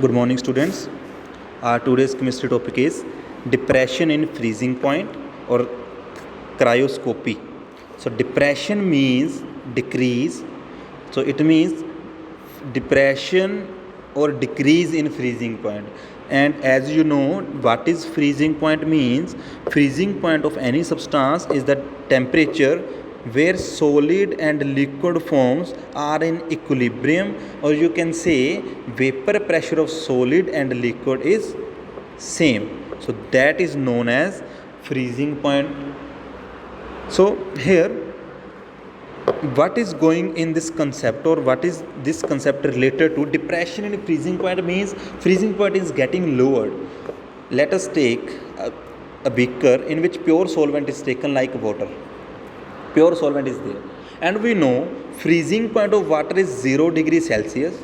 Good morning, students. Our today's chemistry topic is depression in freezing point or cryoscopy. So, depression means decrease. So, it means depression or decrease in freezing point. And as you know, what is freezing point means? Freezing point of any substance is the temperature where solid and liquid forms are in equilibrium, or you can say vapor pressure of solid and liquid is same. So that is known as freezing point. So here what is going in this concept, or what is this concept related to? Depression in freezing point means freezing point is getting lowered. Let us take a beaker in which pure solvent is taken like water. Pure solvent is there, and we know freezing point of water is 0 degrees Celsius.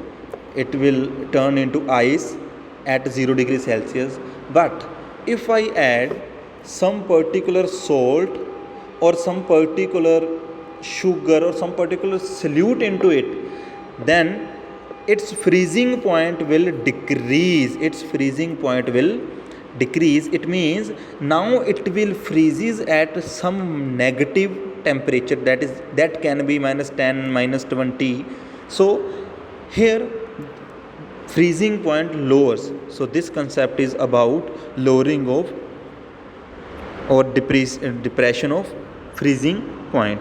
It will turn into ice at 0 degrees Celsius. But if I add some particular salt or some particular sugar or some particular solute into it, then its freezing point will decrease. It means now it will freezes at some negative temperature, that can be -10, -20. So here freezing point lowers. So this concept is about lowering of or depression of freezing point.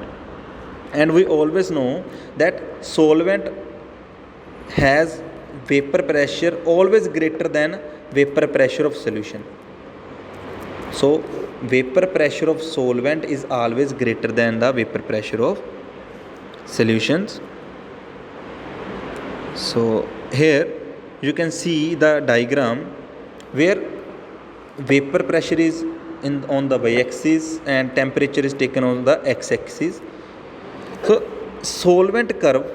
And we always know that solvent has vapor pressure always greater than vapor pressure of solution. So vapor pressure of solvent is always greater than the vapor pressure of solutions. So here you can see the diagram where vapor pressure is on the y-axis and temperature is taken on the x-axis. So solvent curve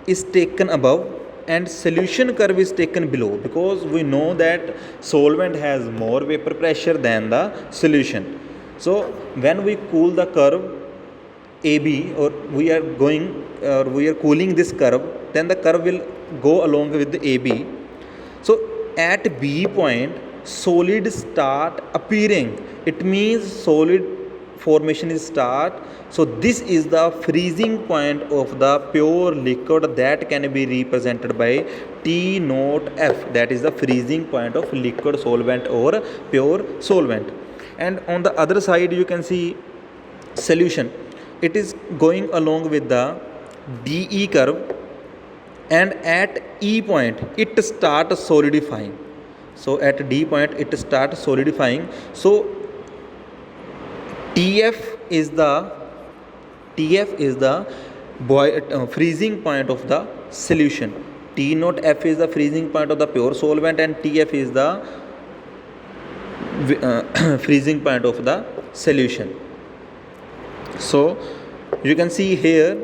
is taken above and solution curve is taken below, because we know that solvent has more vapor pressure than the solution. So when we cool the curve AB, or we are cooling this curve, then the curve will go along with the AB. So at B point solid start appearing. It means solid formation is start. So this is the freezing point of the pure liquid, that can be represented by T naught F. That is the freezing point of liquid solvent or pure solvent. And on the other side you can see solution. It is going along with the DE curve, and at E point it starts solidifying. So at D point it starts solidifying. So TF is the freezing point of the solution. T naught F is the freezing point of the pure solvent, and TF is the freezing point of the solution. So you can see here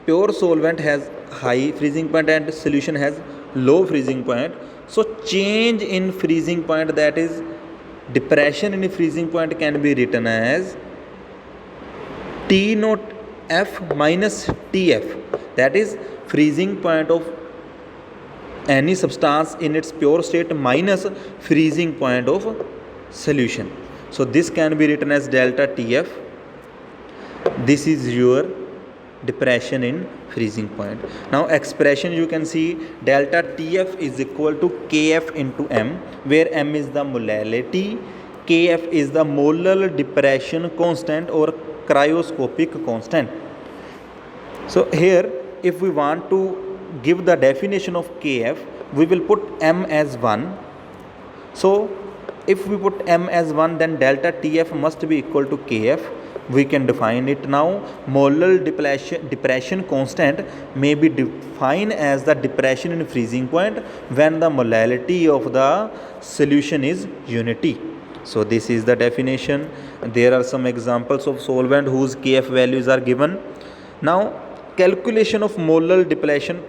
pure solvent has high freezing point and solution has low freezing point. So change in freezing point, that is depression in freezing point, can be written as T naught F minus TF. That is freezing point of any substance in its pure state minus freezing point of solution. So this can be written as delta TF. This is your depression in freezing point. Now expression you can see delta TF is equal to KF into M, where M is the molality, KF is the molar depression constant or cryoscopic constant. So here if we want to give the definition of KF, we will put M as 1. So if we put M as 1, then delta TF must be equal to KF. We can define it now. Molar depression constant may be defined as the depression in freezing point when the molality of the solution is unity. So this is the definition. There are some examples of solvent whose KF values are given. Now calculation of molar depression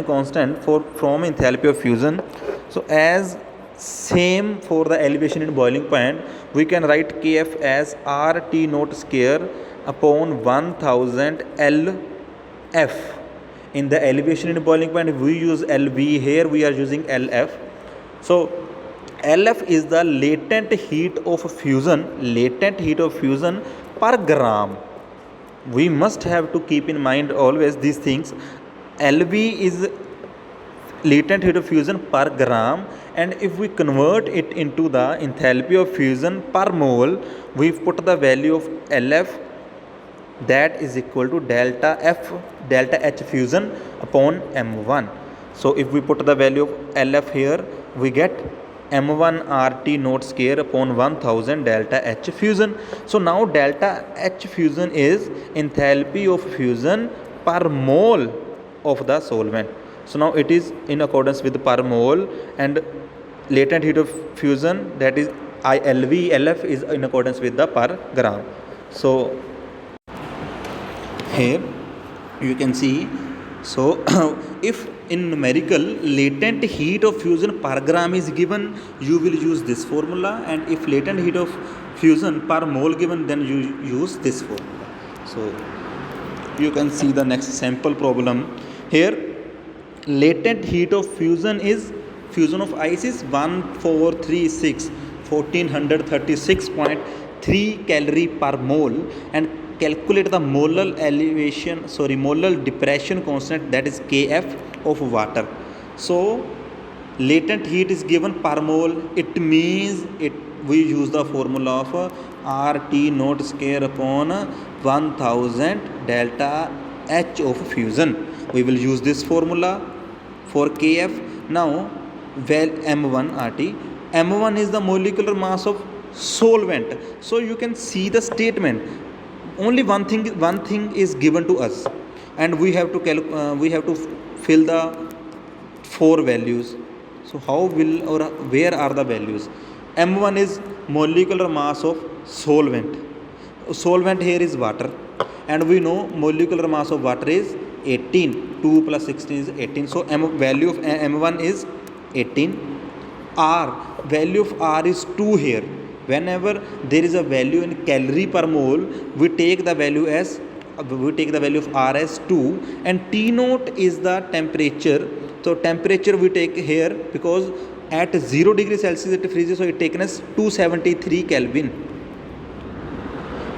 constant from enthalpy of fusion. So as same for the elevation in boiling point, we can write KF as RT naught square upon 1000 LF In the elevation in boiling point, we use LB. Here we are using LF. So LF is the latent heat of fusion per gram. We must have to keep in mind always these things. LV is latent heat of fusion per gram, and if we convert it into the enthalpy of fusion per mole, we put the value of LF, that is equal to delta H fusion upon M1. So if we put the value of LF here, we get M1 RT naught square upon 1000 delta H fusion. So now delta H fusion is enthalpy of fusion per mole of the solvent. So now it is in accordance with per mole, and latent heat of fusion, that is LF, is in accordance with the per gram. So here you can see, so if in numerical latent heat of fusion per gram is given, you will use this formula, and if latent heat of fusion per mole given, then you use this formula. So you can see the next sample problem. Here latent heat of fusion of ice is 1436.3 calorie per mole, and calculate the molar depression constant, that is Kf of water. So latent heat is given per mole, it means we use the formula of RT naught square upon 1000 delta H of fusion. We will use this formula for Kf. Now M1 RT, M1 is the molecular mass of solvent. So you can see the statement, only one thing is given to us, and we have to fill the 4 values. So where are the values? M1 is molecular mass of solvent. Solvent here is water, and we know molecular mass of water is 18. 2 plus 16 is 18. So value of M1 is 18. R, value of R is 2 here. Whenever there is a value in calorie per mole, we take the value of R as 2, and T naught is the temperature. So temperature we take here, because at 0 degree Celsius it freezes, so it taken as 273 Kelvin.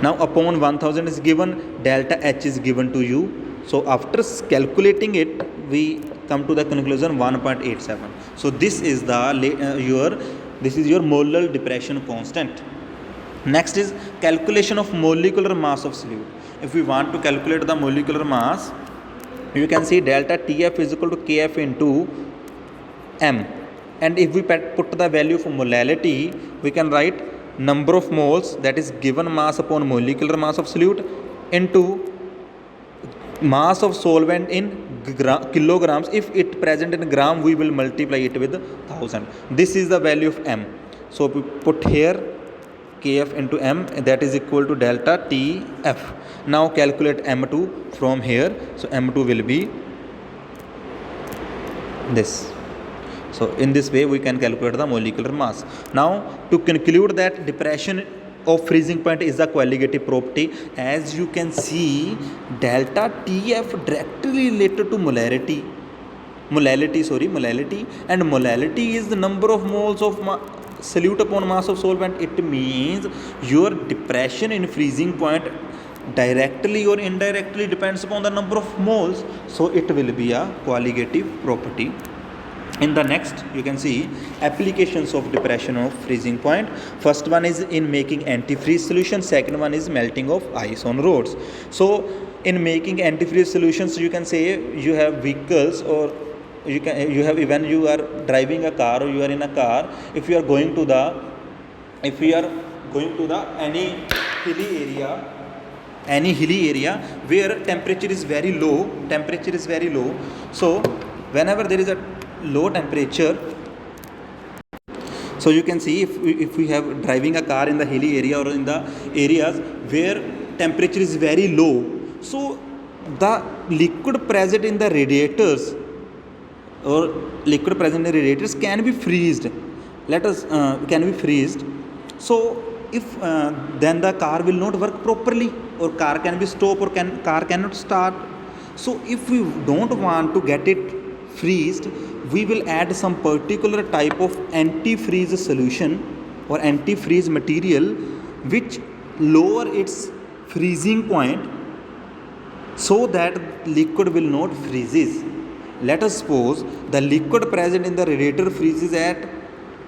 Now upon 1000 is given, delta H is given to you. So after calculating it, we come to the conclusion 1.87. So this is your molar depression constant. Next is calculation of molecular mass of solute. If we want to calculate the molecular mass, you can see delta TF is equal to Kf into M. And if we put the value for molality, we can write number of moles, that is given mass upon molecular mass of solute, into mass of solvent in kilograms. If it present in gram, we will multiply it with 1000. This is the value of M. So we put here Kf into M, that is equal to delta Tf. Now calculate M2 from here. So M2 will be this. So in this way we can calculate the molecular mass. Now to conclude that depression of freezing point is a qualitative property, as you can see, delta Tf directly related to molality, and molality is the number of moles of solute upon mass of solvent. It means your depression in freezing point directly or indirectly depends upon the number of moles, so it will be a qualitative property. In the next, you can see applications of depression of freezing point. First one is in making antifreeze solution. Second one is melting of ice on roads. So in making antifreeze solutions, you can say you have vehicles, or you have, when you are driving a car or you are in a car, if you are going to the any hilly area where temperature is very low. So whenever there is a low temperature, so you can see if we have driving a car in the hilly area or in the areas where temperature is very low, so the liquid present in the radiators can be freezed. So if then the car will not work properly, or car can be stopped, or car cannot start. So if we don't want to get it freezed, we will add some particular type of anti-freeze solution or anti-freeze material which lower its freezing point so that liquid will not freezes. Let us suppose the liquid present in the radiator freezes at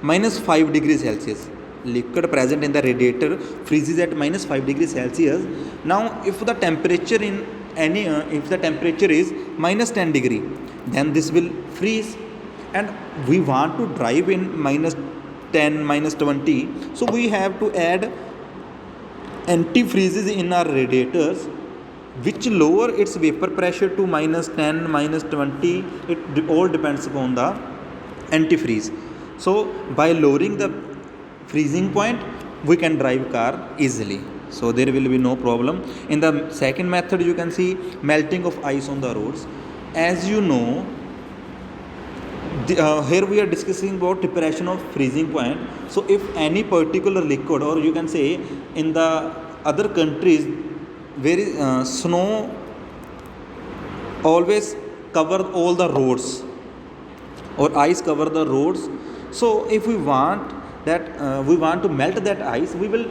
minus 5 degrees Celsius. Liquid present in the radiator freezes at minus 5 degrees Celsius. Now if the temperature in any if the temperature is minus 10 degree, then this will freeze, and we want to drive in minus 10 minus 20, so we have to add antifreezes in our radiators which lower its vapor pressure to minus 10 minus 20. It all depends upon the antifreeze. So by lowering the freezing point, we can drive car easily, so there will be no problem. In the second method, you can see melting of ice on the roads. As you know, here we are discussing about depression of freezing point. So if any particular liquid, or you can say in the other countries where snow always cover all the roads or ice cover the roads, so if we want that we want to melt that ice, we will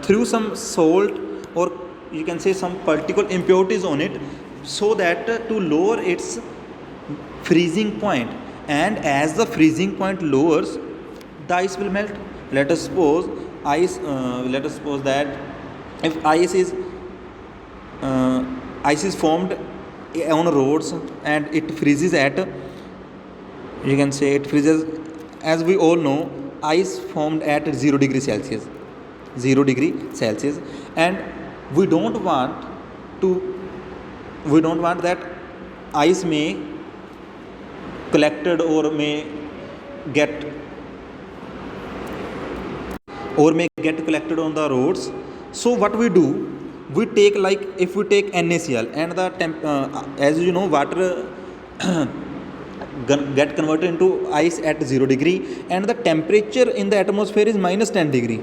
throw some salt, or you can say some particle impurities on it, so that to lower its freezing point, and as the freezing point lowers, the ice will melt. Let us suppose that if ice is formed on roads and it freezes at, you can say it freezes, as we all know, ice formed at 0 degree Celsius, and we don't want that ice may collected or may get collected on the roads. So what we do, we take, like if we take NaCl and the as you know, water get converted into ice at 0 degree, and the temperature in the atmosphere is minus 10 degree,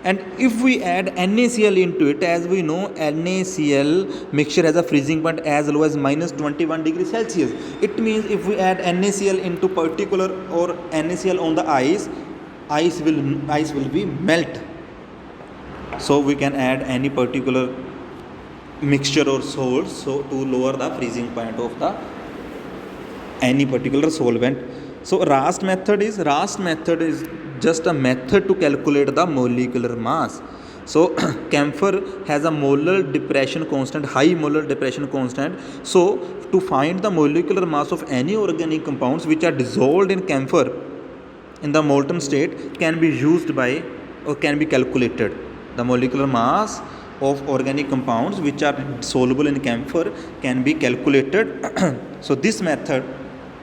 and if we add NaCl into it, as we know, NaCl mixture has a freezing point as low as minus 21 degrees Celsius. It means if we add NaCl into particular, or NaCl on the ice will be melt. So we can add any particular mixture or salt, so to lower the freezing point of the any particular solvent. So Rast method is just a method to calculate the molecular mass. So camphor has a molar depression constant, high molar depression constant. So to find the molecular mass of any organic compounds which are dissolved in camphor in the molten state can be used by, or can be calculated. The molecular mass of organic compounds which are soluble in camphor can be calculated. So this method,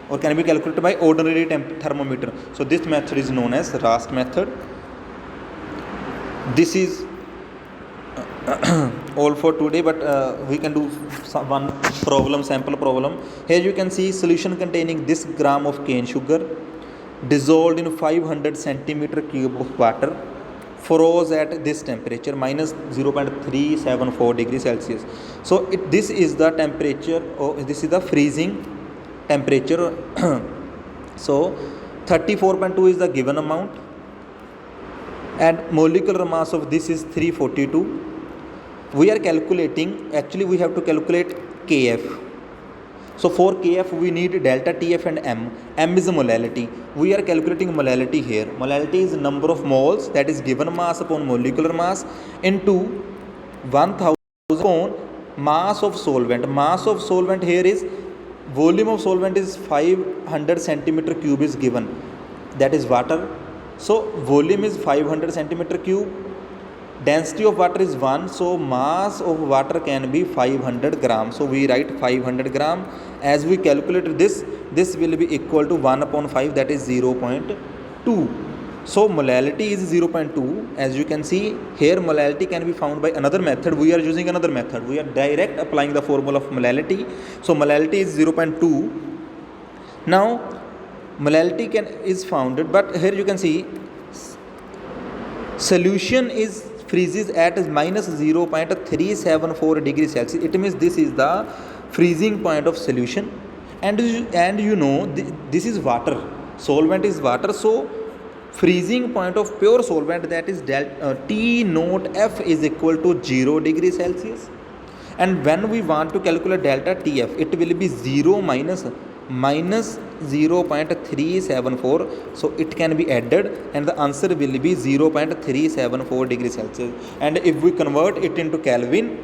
or can be calculated by ordinary thermometer. So this method is known as Rast method. This is all for today, but we can do one problem, sample problem. Here you can see solution containing this gram of cane sugar dissolved in 500 centimeter cube of water, froze at this temperature minus 0.374 degrees Celsius. So this is the temperature, or this is the freezing temperature. So 34.2 is the given amount, and molecular mass of this is 342. We are calculating, actually we have to calculate Kf. So for Kf we need delta Tf and m. M is the molality. We are calculating molality here. Molality is number of moles, that is given mass upon molecular mass, into 1000 upon mass of solvent. Mass of solvent here is, volume of solvent is 500 centimeter cube is given, that is water. So volume is 500 centimeter cube, density of water is 1, so mass of water can be 500 grams. So we write 500 gram. As we calculate this will be equal to 1 upon 5, that is 0.2. So molality is 0.2. As you can see here, molality can be found by another method. We are using another method. We are direct applying the formula of molality. So molality is 0.2. Now molality is found, but here you can see solution is freezes at minus 0.374 degrees Celsius. It means this is the freezing point of solution, and you know this is water, solvent is water, so freezing point of pure solvent, that is T naught F is equal to 0 degrees Celsius. And when we want to calculate delta TF, it will be 0 minus 0.374, so it can be added and the answer will be 0.374 degrees Celsius. And if we convert it into Kelvin,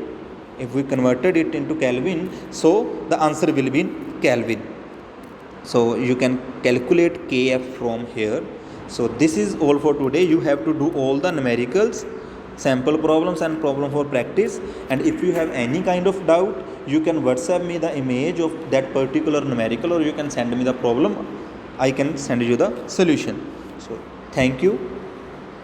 if we converted it into Kelvin, so the answer will be in Kelvin. So you can calculate Kf from here. So this is all for today. You have to do all the numericals, sample problems and problem for practice. And if you have any kind of doubt, you can WhatsApp me the image of that particular numerical, or you can send me the problem. I can send you the solution. So thank you.